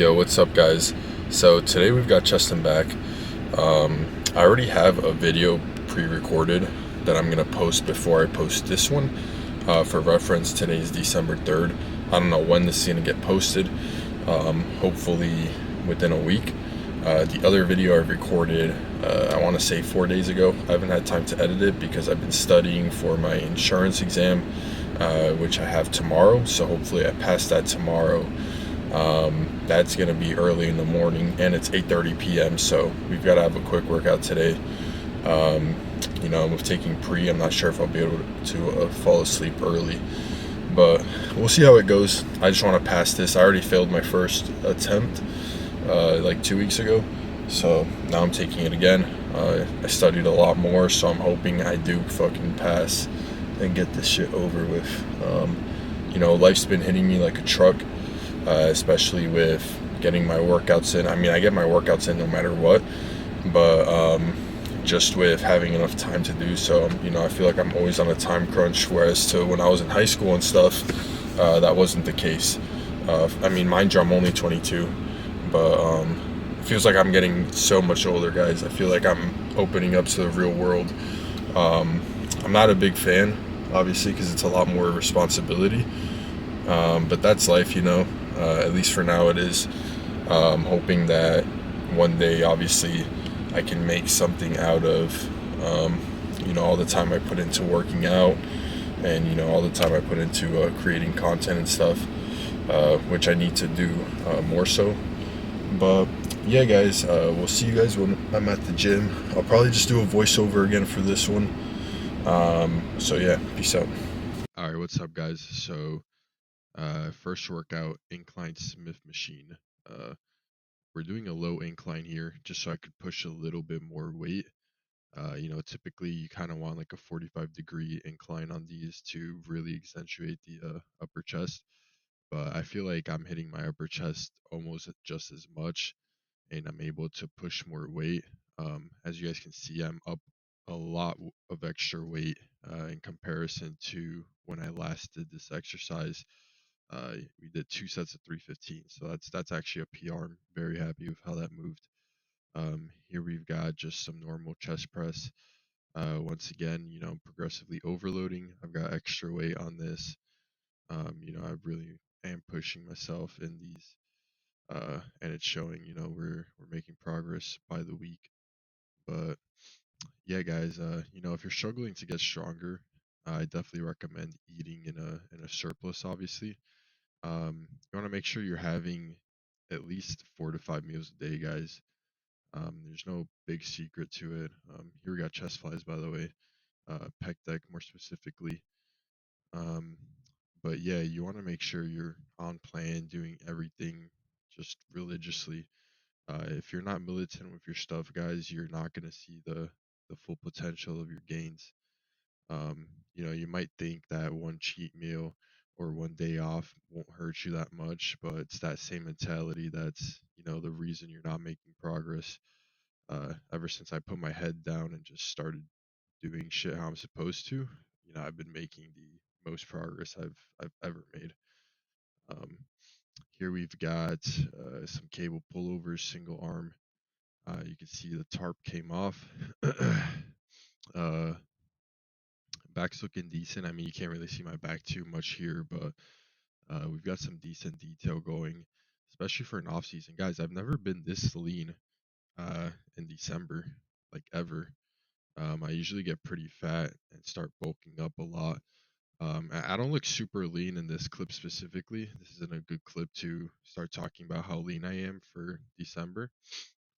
Yo, what's up, guys? So today we've got Cheston back. I already have a video pre-recorded that I'm gonna post before I post this one. For reference, today's December 3rd. I don't know when this is gonna get posted. Hopefully within a week. The other video I recorded, I want to say 4 days ago. I haven't had time to edit it because I've been studying for my insurance exam, which I have tomorrow. So hopefully I pass that tomorrow. That's going to be early in the morning, and it's 8:30 p.m. So we've got to have a quick workout today. Um, I'm taking pre. I'm not sure if I'll be able to fall asleep early, but we'll see how it goes. I just want to pass this. I already failed my first attempt like 2 weeks ago, so now I'm taking it again. I studied a lot more, so I'm hoping I do fucking pass and get this shit over with. Life's been hitting me like a truck, especially with getting my workouts in. I mean, I get my workouts in no matter what, but just with having enough time to do so, I feel like I'm always on a time crunch, whereas to when I was in high school and stuff, that wasn't the case. Mind you, I'm only 22, but it feels like I'm getting so much older, guys. I feel like I'm opening up to the real world. I'm not a big fan, obviously, because it's a lot more responsibility, but that's life, at least for now it is. Hoping that one day, obviously, I can make something out of, all the time I put into working out, and, all the time I put into creating content and stuff, which I need to do more so. But yeah, guys, we'll see you guys when I'm at the gym. I'll probably just do a voiceover again for this one. So yeah, peace out. All right, what's up, guys? So, first workout, incline Smith machine. Uh, we're doing a low incline here, just so I could push a little bit more weight. Typically you kind of want like a 45-degree incline on these to really accentuate the upper chest. But I feel like I'm hitting my upper chest almost just as much, and I'm able to push more weight. As you guys can see, I'm up a lot of extra weight in comparison to when I last did this exercise. We did 2 sets of 315, so that's actually a PR. I'm very happy with how that moved. Here we've got just some normal chest press. Once again, progressively overloading. I've got extra weight on this. I really am pushing myself in these, and it's showing. We're making progress by the week. But yeah, guys, if you're struggling to get stronger, I definitely recommend eating in a surplus. Obviously, you want to make sure you're having at least 4 to 5 meals a day, guys. There's no big secret to it. Here we got chest flies, by the way, pec deck more specifically. Um, but yeah, you want to make sure you're on plan, doing everything just religiously. If you're not militant with your stuff, guys, you're not gonna see the full potential of your gains. You might think that one cheat meal or one day off won't hurt you that much, but it's that same mentality that's, the reason you're not making progress. Ever since I put my head down and just started doing shit how I'm supposed to, I've been making the most progress I've ever made. Um, Here we've got some cable pullovers, single arm. You can see the tarp came off. uh, Back's looking decent. I mean, you can't really see my back too much here, but we've got some decent detail going, especially for an off season. Guys, I've never been this lean in December, like ever. I usually get pretty fat and start bulking up a lot. I don't look super lean in this clip specifically. This isn't a good clip to start talking about how lean I am for December.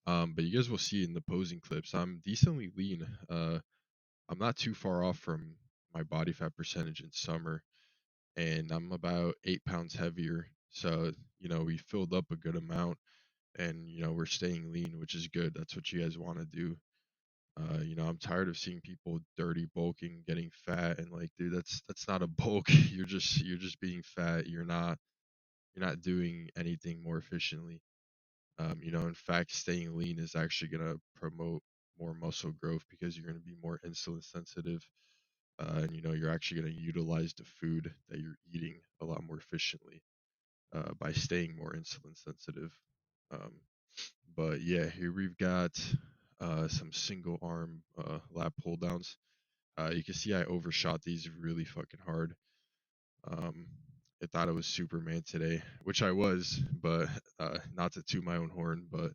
But you guys will see in the posing clips, I'm decently lean. I'm not too far off from my body fat percentage in summer, and I'm about 8 pounds heavier. So, we filled up a good amount, and, we're staying lean, which is good. That's what you guys want to do. I'm tired of seeing people dirty bulking, getting fat, and like, dude, that's not a bulk. You're just being fat. You're not doing anything more efficiently. In fact, staying lean is actually gonna promote more muscle growth because you're gonna be more insulin sensitive, and you're actually gonna utilize the food that you're eating a lot more efficiently. by staying more insulin sensitive. Um, but yeah, here we've got some single arm lat pull downs. You can see I overshot these really fucking hard. Um, I thought it was Superman today, which I was, but not to toot my own horn, but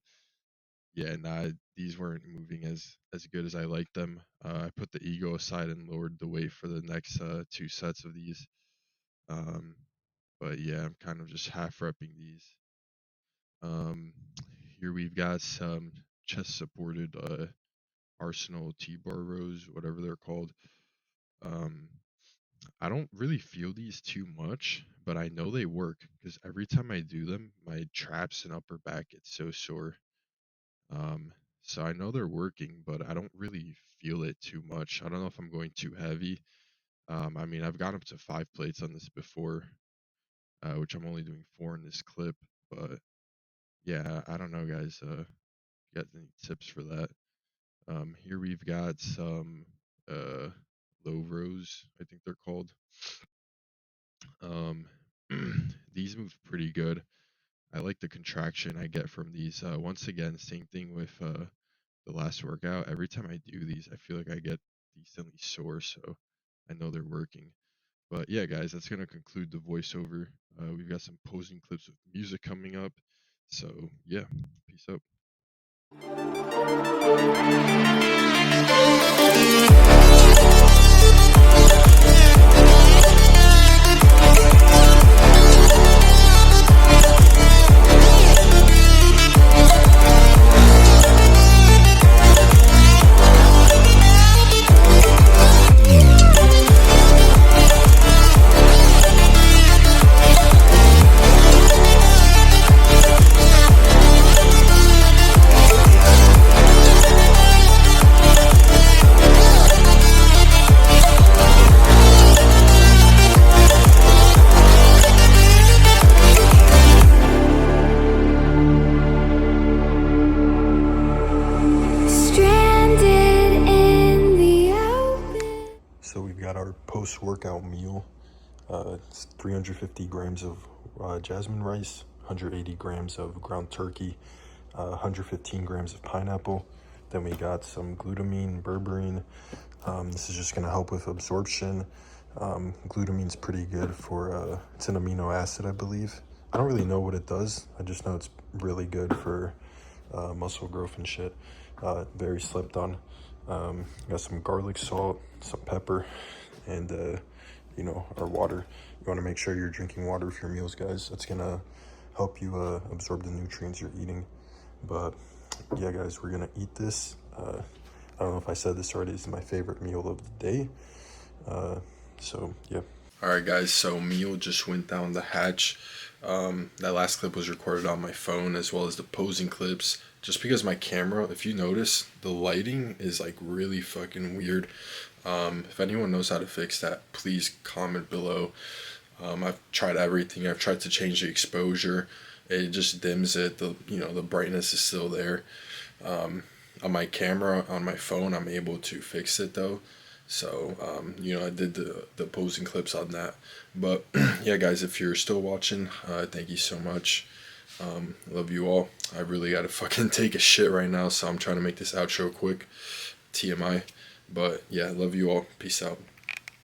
yeah, nah, these weren't moving as good as I liked them. I put the ego aside and lowered the weight for the next two sets of these. Um, but yeah, I'm kind of just half repping these. Um, here we've got some chest supported Arsenal T-bar rows, whatever they're called. Um, I don't really feel these too much, but I know they work because every time I do them, my traps and upper back get so sore. Um, so I know they're working, but I don't really feel it too much. I don't know if I'm going too heavy. I mean, I've gone up to 5 plates on this before, which I'm only doing 4 in this clip. But yeah, I don't know, guys. You got any tips for that? Here we've got some uh, low rows, I think they're called. Um, these move pretty good. I like the contraction I get from these. Once again, same thing with the last workout. Every time I do these, I feel like I get decently sore, so I know they're working. But yeah, guys, that's gonna conclude the voiceover. We've got some posing clips with music coming up. So yeah, peace out. So we've got our post-workout meal. It's 350 grams of jasmine rice, 180 grams of ground turkey, 115 grams of pineapple. Then we got some glutamine, berberine. This is just going to help with absorption. Glutamine's pretty good for, it's an amino acid, I believe. I don't really know what it does. I just know it's really good for muscle growth and shit. Very slept on. Got some garlic salt, some pepper, and you know, our water. You want to make sure you're drinking water with your meals, guys. That's gonna help you absorb the nutrients you're eating. But yeah, guys, we're gonna eat this. I don't know if I said this already. This is my favorite meal of the day. So yeah. All right, guys. So meal just went down the hatch. That last clip was recorded on my phone as well as the posing clips. Just because my camera, if you notice, the lighting is like really fucking weird. If anyone knows how to fix that, please comment below. I've tried everything. I've tried to change the exposure. It just dims it. The brightness is still there. On my camera, on my phone, I'm able to fix it though. So, I did the posing clips on that. But yeah, guys, if you're still watching, thank you so much. Love you all. I really gotta fucking take a shit right now, so I'm trying to make this outro quick. TMI. But yeah, love you all. Peace out.